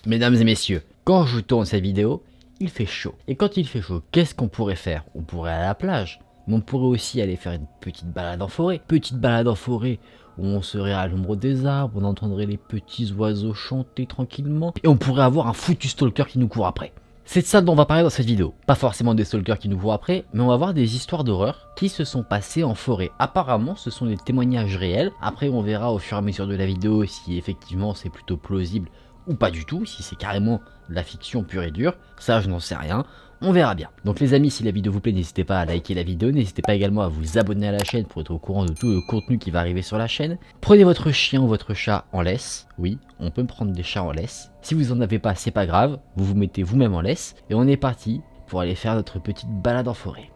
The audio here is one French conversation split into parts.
Mesdames et messieurs, quand je tourne cette vidéo, il fait chaud. Et quand il fait chaud, qu'est-ce qu'on pourrait faire? On pourrait aller à la plage, mais on pourrait aussi aller faire une petite balade en forêt. Petite balade en forêt où on serait à l'ombre des arbres, on entendrait les petits oiseaux chanter tranquillement, et on pourrait avoir un foutu stalker qui nous court après. C'est de ça dont on va parler dans cette vidéo. Pas forcément des stalkers qui nous courent après, mais on va voir des histoires d'horreur qui se sont passées en forêt. Apparemment, ce sont des témoignages réels. Après, on verra au fur et à mesure de la vidéo si effectivement c'est plutôt plausible ou pas du tout, si c'est carrément de la fiction pure et dure. Ça, je n'en sais rien. On verra bien. Donc les amis, si la vidéo vous plaît, n'hésitez pas à liker la vidéo, n'hésitez pas également à vous abonner à la chaîne pour être au courant de tout le contenu qui va arriver sur la chaîne. Prenez votre chien ou votre chat en laisse. Oui, on peut prendre des chats en laisse. Si vous en avez pas, c'est pas grave, vous vous mettez vous-même en laisse. Et on est parti pour aller faire notre petite balade en forêt.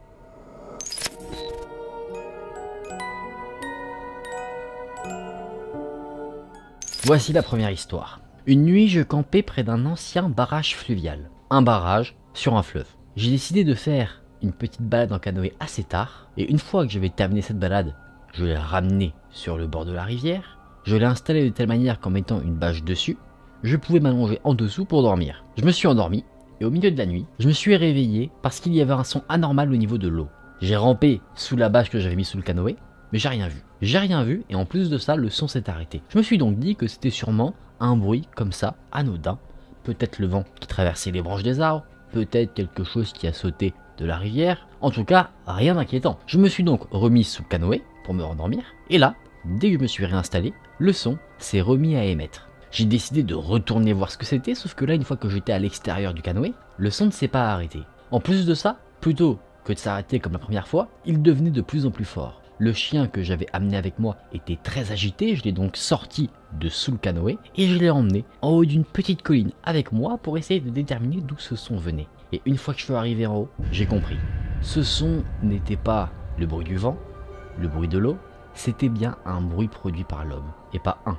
Voici la première histoire. Une nuit, je campais près d'un ancien barrage fluvial. Un barrage sur un fleuve. J'ai décidé de faire une petite balade en canoë assez tard, et une fois que j'avais terminé cette balade, je l'ai ramené sur le bord de la rivière, je l'ai installé de telle manière qu'en mettant une bâche dessus, je pouvais m'allonger en dessous pour dormir. Je me suis endormi, et au milieu de la nuit, je me suis réveillé parce qu'il y avait un son anormal au niveau de l'eau. J'ai rampé sous la bâche que j'avais mis sous le canoë, mais j'ai rien vu. J'ai rien vu, et en plus de ça, le son s'est arrêté. Je me suis donc dit que c'était sûrement un bruit comme ça, anodin, peut-être le vent qui traversait les branches des arbres, peut-être quelque chose qui a sauté de la rivière, en tout cas rien d'inquiétant. Je me suis donc remis sous le canoë pour me rendormir, et là, dès que je me suis réinstallé, le son s'est remis à émettre. J'ai décidé de retourner voir ce que c'était, sauf que là, une fois que j'étais à l'extérieur du canoë, le son ne s'est pas arrêté. En plus de ça, plutôt que de s'arrêter comme la première fois, il devenait de plus en plus fort. Le chien que j'avais amené avec moi était très agité, je l'ai donc sorti de sous le canoë et je l'ai emmené en haut d'une petite colline avec moi pour essayer de déterminer d'où ce son venait. Et une fois que je suis arrivé en haut, j'ai compris. Ce son n'était pas le bruit du vent, le bruit de l'eau, c'était bien un bruit produit par l'homme. Et pas un,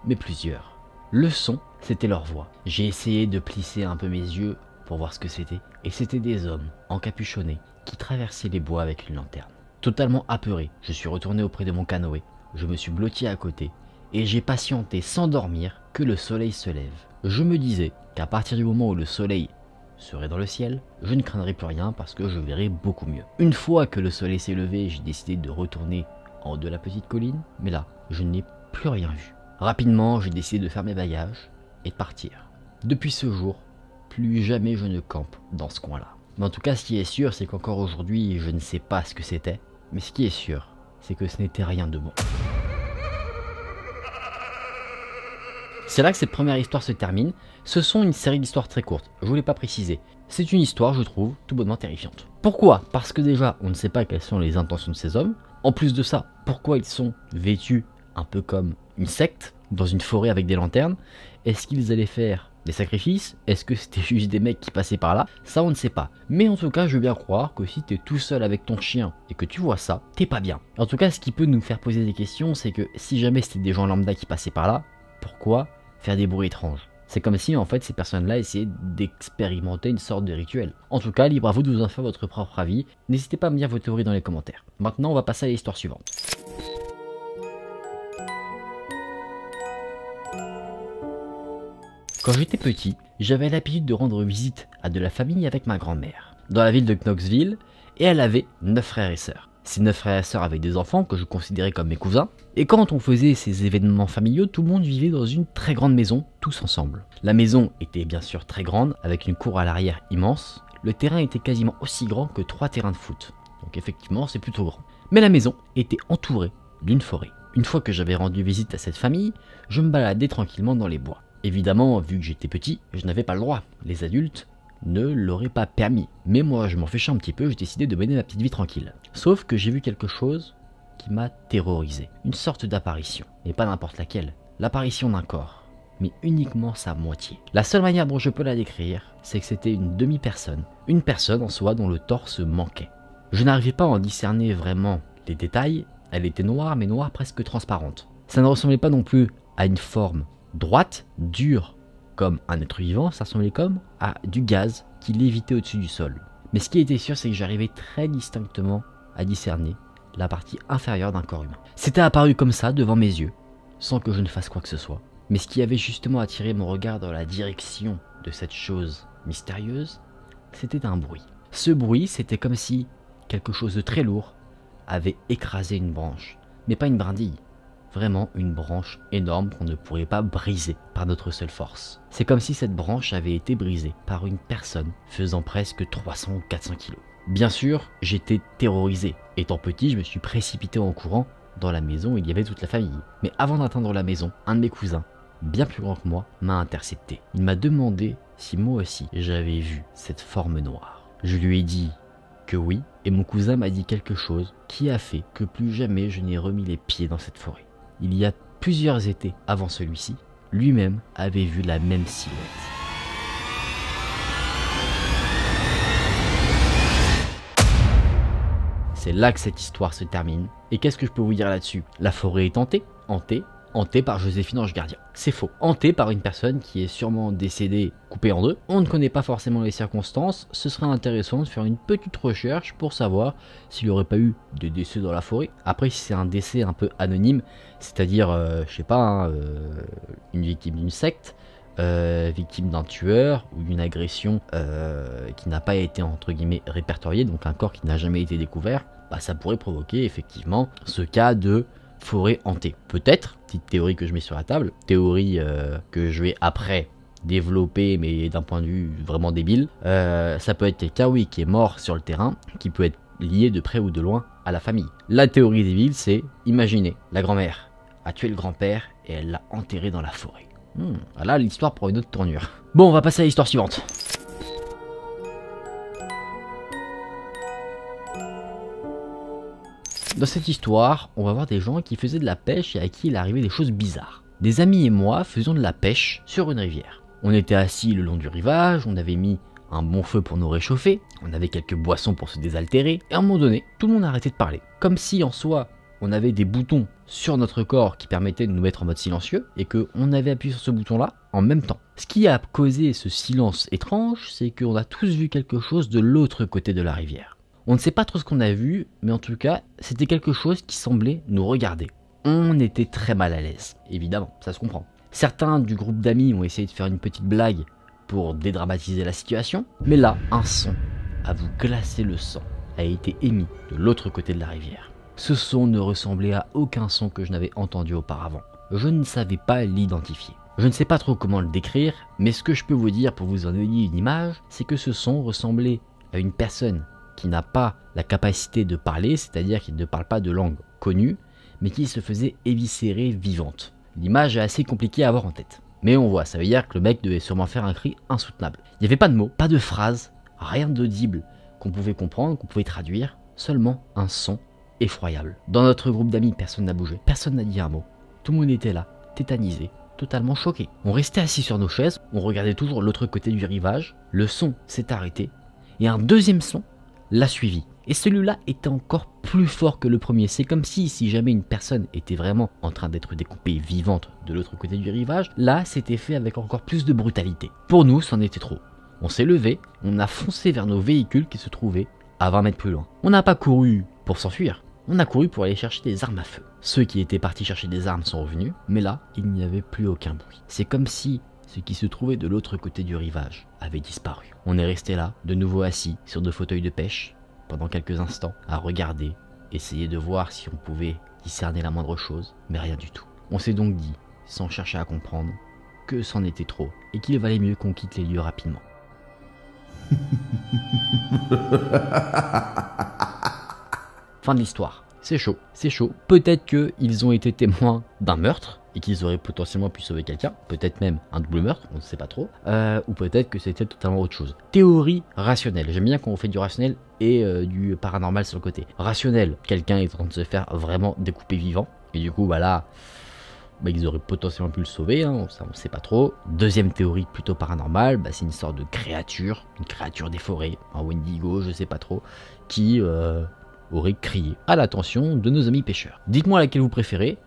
mais plusieurs. Le son, c'était leur voix. J'ai essayé de plisser un peu mes yeux pour voir ce que c'était. Et c'était des hommes encapuchonnés qui traversaient les bois avec une lanterne. Totalement apeuré, je suis retourné auprès de mon canoë, je me suis blotti à côté et j'ai patienté sans dormir que le soleil se lève. Je me disais qu'à partir du moment où le soleil serait dans le ciel, je ne craindrais plus rien parce que je verrais beaucoup mieux. Une fois que le soleil s'est levé, j'ai décidé de retourner en haut de la petite colline, mais là, je n'ai plus rien vu. Rapidement, j'ai décidé de faire mes bagages et de partir. Depuis ce jour, plus jamais je ne campe dans ce coin-là. Mais en tout cas, ce qui est sûr, c'est qu'encore aujourd'hui, je ne sais pas ce que c'était. Mais ce qui est sûr, c'est que ce n'était rien de bon. C'est là que cette première histoire se termine. Ce sont une série d'histoires très courtes, je ne vous l'ai pas précisé. C'est une histoire, je trouve, tout bonnement terrifiante. Pourquoi? Parce que déjà, on ne sait pas quelles sont les intentions de ces hommes. En plus de ça, pourquoi ils sont vêtus un peu comme une secte, dans une forêt avec des lanternes? Est-ce qu'ils allaient faire des sacrifices? Est-ce que c'était juste des mecs qui passaient par là? Ça, on ne sait pas. Mais en tout cas, je veux bien croire que si t'es tout seul avec ton chien et que tu vois ça, t'es pas bien. En tout cas, ce qui peut nous faire poser des questions, c'est que si jamais c'était des gens lambda qui passaient par là, pourquoi faire des bruits étranges? C'est comme si en fait ces personnes-là essayaient d'expérimenter une sorte de rituel. En tout cas, libre à vous de vous en faire votre propre avis. N'hésitez pas à me dire vos théories dans les commentaires. Maintenant, on va passer à l'histoire suivante. Quand j'étais petit, j'avais l'habitude de rendre visite à de la famille avec ma grand-mère, dans la ville de Knoxville, et elle avait 9 frères et sœurs. Ces 9 frères et sœurs avaient des enfants que je considérais comme mes cousins, et quand on faisait ces événements familiaux, tout le monde vivait dans une très grande maison, tous ensemble. La maison était bien sûr très grande, avec une cour à l'arrière immense. Le terrain était quasiment aussi grand que 3 terrains de foot, donc effectivement c'est plutôt grand. Mais la maison était entourée d'une forêt. Une fois que j'avais rendu visite à cette famille, je me baladais tranquillement dans les bois. Évidemment, vu que j'étais petit, je n'avais pas le droit. Les adultes ne l'auraient pas permis. Mais moi, je m'en fichais un petit peu, j'ai décidé de mener ma petite vie tranquille. Sauf que j'ai vu quelque chose qui m'a terrorisé. Une sorte d'apparition. Et pas n'importe laquelle. L'apparition d'un corps. Mais uniquement sa moitié. La seule manière dont je peux la décrire, c'est que c'était une demi-personne. Une personne en soi dont le torse manquait. Je n'arrivais pas à en discerner vraiment les détails. Elle était noire, mais noire presque transparente. Ça ne ressemblait pas non plus à une forme droite, dure comme un être vivant, ça ressemblait comme à du gaz qui lévitait au-dessus du sol. Mais ce qui était sûr, c'est que j'arrivais très distinctement à discerner la partie inférieure d'un corps humain. C'était apparu comme ça devant mes yeux, sans que je ne fasse quoi que ce soit. Mais ce qui avait justement attiré mon regard dans la direction de cette chose mystérieuse, c'était un bruit. Ce bruit, c'était comme si quelque chose de très lourd avait écrasé une branche, mais pas une brindille. Vraiment une branche énorme qu'on ne pourrait pas briser par notre seule force. C'est comme si cette branche avait été brisée par une personne faisant presque 300 ou 400 kilos. Bien sûr, j'étais terrorisé. Étant petit, je me suis précipité en courant dans la maison où il y avait toute la famille. Mais avant d'atteindre la maison, un de mes cousins, bien plus grand que moi, m'a intercepté. Il m'a demandé si moi aussi j'avais vu cette forme noire. Je lui ai dit que oui, et mon cousin m'a dit quelque chose qui a fait que plus jamais je n'ai remis les pieds dans cette forêt. Il y a plusieurs étés avant celui-ci, lui-même avait vu la même silhouette. C'est là que cette histoire se termine. Et qu'est-ce que je peux vous dire là-dessus? La forêt est hantée par Joséphine Ange Gardien. C'est faux. Hantée par une personne qui est sûrement décédée, coupée en deux. On ne connaît pas forcément les circonstances. Ce serait intéressant de faire une petite recherche pour savoir s'il n'y aurait pas eu de décès dans la forêt. Après, si c'est un décès un peu anonyme, c'est-à-dire, je sais pas, hein, une victime d'une secte, victime d'un tueur ou d'une agression qui n'a pas été entre guillemets répertoriée, donc un corps qui n'a jamais été découvert, bah ça pourrait provoquer effectivement ce cas de forêt hantée. Peut-être, petite théorie que je mets sur la table, théorie que je vais après développer mais d'un point de vue vraiment débile, ça peut être quelqu'un oui qui est mort sur le terrain, qui peut être lié de près ou de loin à la famille. La théorie débile c'est, imaginez, la grand-mère a tué le grand-père et elle l'a enterré dans la forêt. Là l'histoire prend une autre tournure. Bon, on va passer à l'histoire suivante. Dans cette histoire, on va voir des gens qui faisaient de la pêche et à qui il arrivait des choses bizarres. Des amis et moi faisions de la pêche sur une rivière. On était assis le long du rivage, on avait mis un bon feu pour nous réchauffer, on avait quelques boissons pour se désaltérer, et à un moment donné, tout le monde a arrêté de parler. Comme si en soi, on avait des boutons sur notre corps qui permettaient de nous mettre en mode silencieux, et qu'on avait appuyé sur ce bouton-là en même temps. Ce qui a causé ce silence étrange, c'est qu'on a tous vu quelque chose de l'autre côté de la rivière. On ne sait pas trop ce qu'on a vu, mais en tout cas, c'était quelque chose qui semblait nous regarder. On était très mal à l'aise, évidemment, ça se comprend. Certains du groupe d'amis ont essayé de faire une petite blague pour dédramatiser la situation, mais là, un son à vous glacer le sang a été émis de l'autre côté de la rivière. Ce son ne ressemblait à aucun son que je n'avais entendu auparavant. Je ne savais pas l'identifier. Je ne sais pas trop comment le décrire, mais ce que je peux vous dire pour vous en donner une image, c'est que ce son ressemblait à une personne qui n'a pas la capacité de parler, c'est-à-dire qui ne parle pas de langue connue, mais qui se faisait éviscérer vivante. L'image est assez compliquée à avoir en tête. Mais on voit, ça veut dire que le mec devait sûrement faire un cri insoutenable. Il n'y avait pas de mots, pas de phrases, rien d'audible qu'on pouvait comprendre, qu'on pouvait traduire, seulement un son effroyable. Dans notre groupe d'amis, personne n'a bougé, personne n'a dit un mot. Tout le monde était là, tétanisé, totalement choqué. On restait assis sur nos chaises, on regardait toujours l'autre côté du rivage, le son s'est arrêté, et un deuxième son l'a suivi. Et celui-là était encore plus fort que le premier. C'est comme si jamais une personne était vraiment en train d'être découpée vivante de l'autre côté du rivage, là c'était fait avec encore plus de brutalité. Pour nous, c'en était trop. On s'est levé, on a foncé vers nos véhicules qui se trouvaient à 20 mètres plus loin. On n'a pas couru pour s'enfuir, on a couru pour aller chercher des armes à feu. Ceux qui étaient partis chercher des armes sont revenus, mais là, il n'y avait plus aucun bruit. C'est comme si ce qui se trouvait de l'autre côté du rivage avait disparu. On est resté là, de nouveau assis sur nos fauteuils de pêche, pendant quelques instants, à regarder, essayer de voir si on pouvait discerner la moindre chose, mais rien du tout. On s'est donc dit, sans chercher à comprendre, que c'en était trop, et qu'il valait mieux qu'on quitte les lieux rapidement. Fin de l'histoire. C'est chaud, c'est chaud. Peut-être qu'ils ont été témoins d'un meurtre, et qu'ils auraient potentiellement pu sauver quelqu'un, peut-être même un double meurtre, on ne sait pas trop, ou peut-être que c'était totalement autre chose. Théorie rationnelle, j'aime bien quand on fait du rationnel et du paranormal sur le côté. Rationnel, quelqu'un est en train de se faire vraiment découper vivant, et du coup voilà, ils auraient potentiellement pu le sauver, hein, ça on sait pas trop. Deuxième théorie plutôt paranormale, c'est une sorte de créature, une créature des forêts, un Wendigo, je sais pas trop, qui aurait crié à l'attention de nos amis pêcheurs. Dites-moi laquelle vous préférez.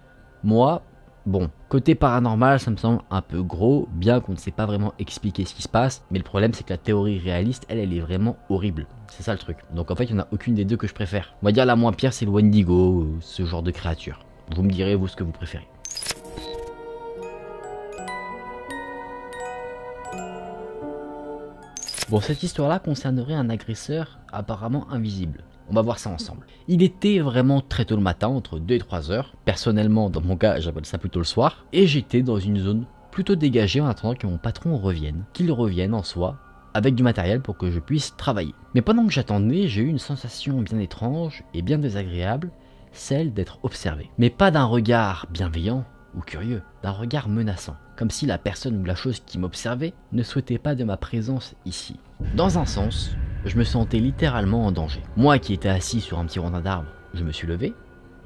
Moi, bon, côté paranormal, ça me semble un peu gros, bien qu'on ne sait pas vraiment expliquer ce qui se passe, mais le problème c'est que la théorie réaliste, elle est vraiment horrible. C'est ça le truc. Donc en fait, il n'y en a aucune des deux que je préfère. On va dire la moins pire, c'est le Wendigo, ce genre de créature. Vous me direz, vous, ce que vous préférez. Bon, cette histoire-là concernerait un agresseur apparemment invisible. On va voir ça ensemble. Il était vraiment très tôt le matin, entre 2 et 3 heures. Personnellement, dans mon cas, j'appelle ça plutôt le soir. Et j'étais dans une zone plutôt dégagée en attendant que mon patron revienne. Qu'il revienne en soi, avec du matériel pour que je puisse travailler. Mais pendant que j'attendais, j'ai eu une sensation bien étrange et bien désagréable, celle d'être observé. Mais pas d'un regard bienveillant ou curieux, d'un regard menaçant. Comme si la personne ou la chose qui m'observait ne souhaitait pas de ma présence ici. Dans un sens, je me sentais littéralement en danger. Moi qui étais assis sur un petit rondin d'arbre, je me suis levé,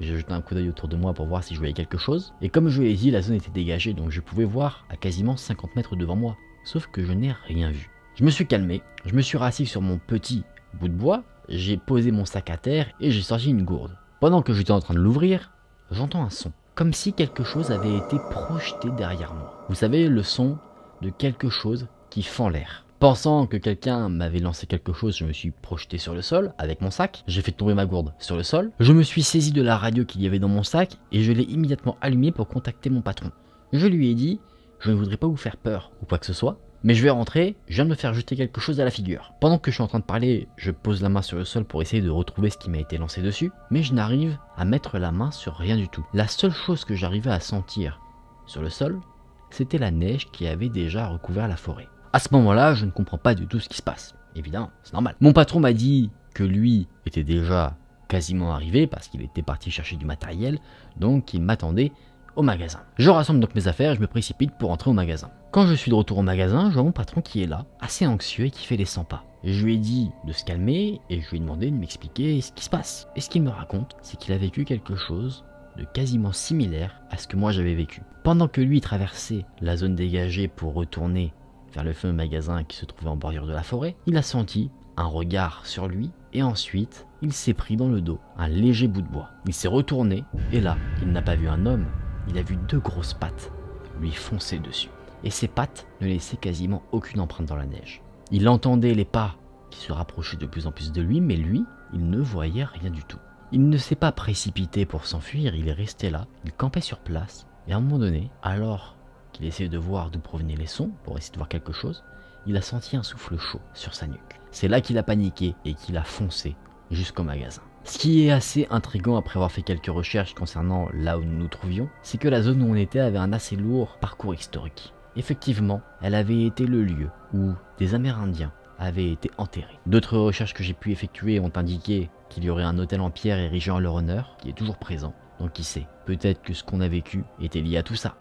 j'ai jeté un coup d'œil autour de moi pour voir si je voyais quelque chose, et comme je l'ai dit, la zone était dégagée, donc je pouvais voir à quasiment 50 mètres devant moi, sauf que je n'ai rien vu. Je me suis calmé, je me suis rassis sur mon petit bout de bois, j'ai posé mon sac à terre et j'ai sorti une gourde. Pendant que j'étais en train de l'ouvrir, j'entends un son, comme si quelque chose avait été projeté derrière moi. Vous savez, le son de quelque chose qui fend l'air. Pensant que quelqu'un m'avait lancé quelque chose, je me suis projeté sur le sol avec mon sac. J'ai fait tomber ma gourde sur le sol. Je me suis saisi de la radio qu'il y avait dans mon sac et je l'ai immédiatement allumée pour contacter mon patron. Je lui ai dit, je ne voudrais pas vous faire peur ou quoi que ce soit, mais je vais rentrer, je viens de me faire jeter quelque chose à la figure. Pendant que je suis en train de parler, je pose la main sur le sol pour essayer de retrouver ce qui m'a été lancé dessus, mais je n'arrive à mettre la main sur rien du tout. La seule chose que j'arrivais à sentir sur le sol, c'était la neige qui avait déjà recouvert la forêt. À ce moment-là, je ne comprends pas du tout ce qui se passe. Évidemment, c'est normal. Mon patron m'a dit que lui était déjà quasiment arrivé parce qu'il était parti chercher du matériel, donc il m'attendait au magasin. Je rassemble donc mes affaires et je me précipite pour entrer au magasin. Quand je suis de retour au magasin, je vois mon patron qui est là, assez anxieux et qui fait les 100 pas. Je lui ai dit de se calmer et je lui ai demandé de m'expliquer ce qui se passe. Et ce qu'il me raconte, c'est qu'il a vécu quelque chose de quasiment similaire à ce que moi j'avais vécu. Pendant que lui traversait la zone dégagée pour retourner vers le fameux magasin qui se trouvait en bordure de la forêt, il a senti un regard sur lui et ensuite il s'est pris dans le dos un léger bout de bois. Il s'est retourné et là, il n'a pas vu un homme, il a vu 2 grosses pattes lui foncer dessus. Et ces pattes ne laissaient quasiment aucune empreinte dans la neige. Il entendait les pas qui se rapprochaient de plus en plus de lui, mais lui, il ne voyait rien du tout. Il ne s'est pas précipité pour s'enfuir, il est resté là, il campait sur place, et à un moment donné, alors qu'il essayait de voir d'où provenaient les sons, pour essayer de voir quelque chose, il a senti un souffle chaud sur sa nuque. C'est là qu'il a paniqué et qu'il a foncé jusqu'au magasin. Ce qui est assez intriguant après avoir fait quelques recherches concernant là où nous nous trouvions, c'est que la zone où on était avait un assez lourd parcours historique. Effectivement, elle avait été le lieu où des Amérindiens avaient été enterrés. D'autres recherches que j'ai pu effectuer ont indiqué qu'il y aurait un hôtel en pierre érigé en leur honneur, qui est toujours présent. Donc qui sait, peut-être que ce qu'on a vécu était lié à tout ça.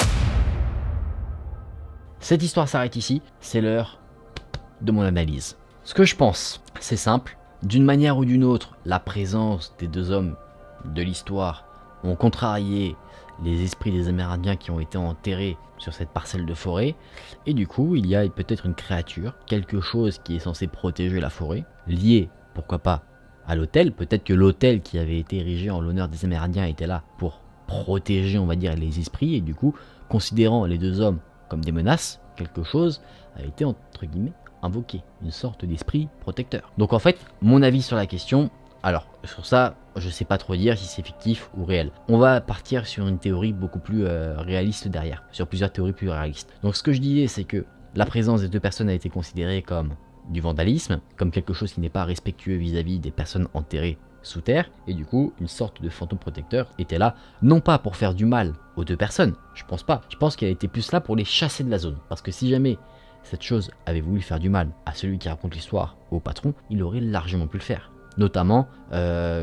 Cette histoire s'arrête ici, c'est l'heure de mon analyse. Ce que je pense, c'est simple. D'une manière ou d'une autre, la présence des 2 hommes de l'histoire ont contrarié les esprits des Amérindiens qui ont été enterrés sur cette parcelle de forêt. Et du coup, il y a peut-être une créature, quelque chose qui est censé protéger la forêt, lié, pourquoi pas, à l'hôtel. Peut-être que l'hôtel qui avait été érigé en l'honneur des Amérindiens était là pour protéger, on va dire, les esprits. Et du coup, considérant les 2 hommes comme des menaces, quelque chose a été, entre guillemets, invoqué, une sorte d'esprit protecteur. Donc en fait, mon avis sur la question, alors sur ça, je sais pas trop dire si c'est fictif ou réel. On va partir sur une théorie beaucoup plus réaliste derrière, sur plusieurs théories plus réalistes. Donc ce que je disais, c'est que la présence des 2 personnes a été considérée comme du vandalisme, comme quelque chose qui n'est pas respectueux vis-à-vis des personnes enterrées sous terre, et du coup, une sorte de fantôme protecteur était là, non pas pour faire du mal aux 2 personnes, je pense pas, je pense qu'elle était plus là pour les chasser de la zone, parce que si jamais cette chose avait voulu faire du mal à celui qui raconte l'histoire, au patron, il aurait largement pu le faire. Notamment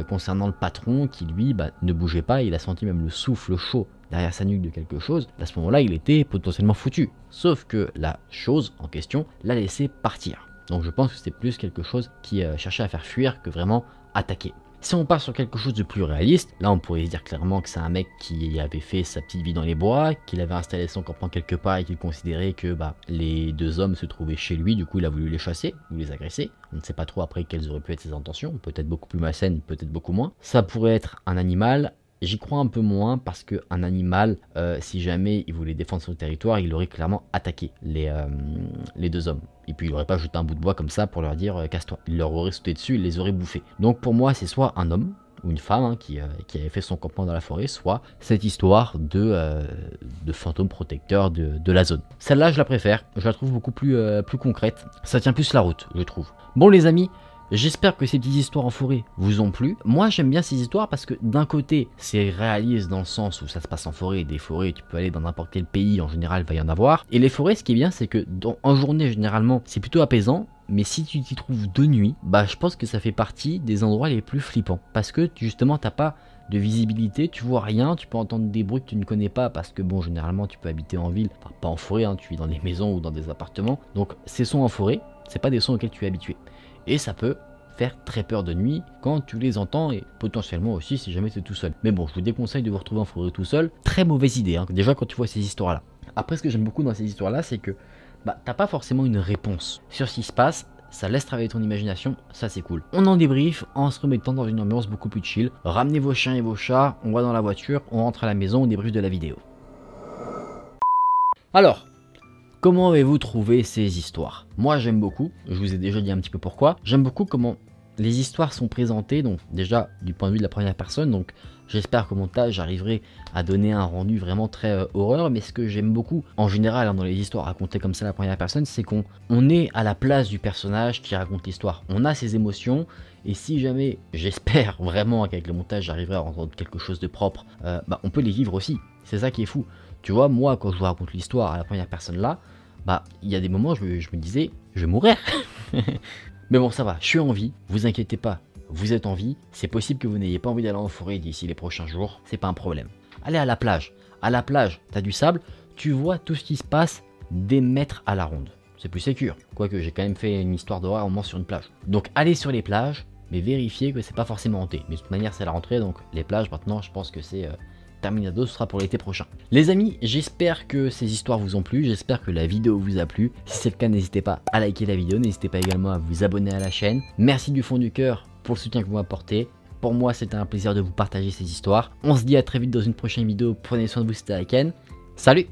concernant le patron qui lui ne bougeait pas, il a senti même le souffle chaud derrière sa nuque de quelque chose. À ce moment-là, il était potentiellement foutu. Sauf que la chose en question l'a laissé partir. Donc je pense que c'était plus quelque chose qui cherchait à faire fuir que vraiment attaquer. Si on part sur quelque chose de plus réaliste, là on pourrait se dire clairement que c'est un mec qui avait fait sa petite vie dans les bois, qu'il avait installé son campement quelque part et qu'il considérait que les 2 hommes se trouvaient chez lui, du coup il a voulu les chasser ou les agresser. On ne sait pas trop après quelles auraient pu être ses intentions, peut-être beaucoup plus malsaines, peut-être beaucoup moins. Ça pourrait être un animal. J'y crois un peu moins parce qu'un animal, si jamais il voulait défendre son territoire, il aurait clairement attaqué les 2 hommes. Et puis il n'aurait pas jeté un bout de bois comme ça pour leur dire casse-toi. Il leur aurait sauté dessus, il les aurait bouffés. Donc pour moi c'est soit un homme, ou une femme hein, qui avait fait son campement dans la forêt, soit cette histoire de fantôme protecteur de la zone. Celle-là, je la préfère, je la trouve beaucoup plus concrète, ça tient plus la route, je trouve. Bon les amis, j'espère que ces petites histoires en forêt vous ont plu. Moi j'aime bien ces histoires parce que d'un côté c'est réaliste dans le sens où ça se passe en forêt. Des forêts tu peux aller dans n'importe quel pays, en général il va y en avoir. Et les forêts ce qui est bien c'est que en journée généralement c'est plutôt apaisant. Mais si tu t'y trouves de nuit, bah je pense que ça fait partie des endroits les plus flippants. Parce que justement t'as pas de visibilité, tu vois rien, tu peux entendre des bruits que tu ne connais pas. Parce que bon généralement tu peux habiter en ville, enfin pas en forêt, hein, tu vis dans des maisons ou dans des appartements. Donc ces sons en forêt, c'est pas des sons auxquels tu es habitué. Et ça peut faire très peur de nuit quand tu les entends et potentiellement aussi si jamais tu es tout seul. Mais bon, je vous déconseille de vous retrouver en forêt tout seul. Très mauvaise idée, hein, déjà quand tu vois ces histoires-là. Après, ce que j'aime beaucoup dans ces histoires-là, c'est que bah, t'as pas forcément une réponse sur ce qui se passe. Ça laisse travailler ton imagination, ça c'est cool. On en débrief en se remettant dans une ambiance beaucoup plus chill. Ramenez vos chiens et vos chats, on va dans la voiture, on rentre à la maison, on débriefe de la vidéo. Alors, comment avez-vous trouvé ces histoires? Moi j'aime beaucoup, je vous ai déjà dit un petit peu pourquoi. J'aime beaucoup comment les histoires sont présentées, donc déjà du point de vue de la première personne, donc j'espère qu'au montage j'arriverai à donner un rendu vraiment très horreur, mais ce que j'aime beaucoup en général hein, dans les histoires racontées comme ça à la première personne, c'est qu'on est à la place du personnage qui raconte l'histoire, on a ses émotions, et si jamais, j'espère vraiment qu'avec le montage j'arriverai à rendre quelque chose de propre, bah, on peut les vivre aussi, c'est ça qui est fou. Tu vois, moi quand je vous raconte l'histoire à la première personne là, bah il y a des moments je me disais, je vais mourir. Mais bon ça va, je suis en vie, vous inquiétez pas, vous êtes en vie, c'est possible que vous n'ayez pas envie d'aller en forêt d'ici les prochains jours, c'est pas un problème. Allez à la plage, t'as du sable, tu vois tout ce qui se passe des mètres à la ronde. C'est plus sécure, quoique j'ai quand même fait une histoire d'horreur au moins sur une plage. Donc allez sur les plages, mais vérifiez que c'est pas forcément hanté. Mais de toute manière c'est la rentrée, donc les plages maintenant je pense que c'est... Terminado, ce sera pour l'été prochain. Les amis, j'espère que ces histoires vous ont plu, j'espère que la vidéo vous a plu. Si c'est le cas, n'hésitez pas à liker la vidéo, n'hésitez pas également à vous abonner à la chaîne. Merci du fond du cœur pour le soutien que vous m'apportez. Pour moi, c'était un plaisir de vous partager ces histoires. On se dit à très vite dans une prochaine vidéo. Prenez soin de vous, c'était Aiken. Salut!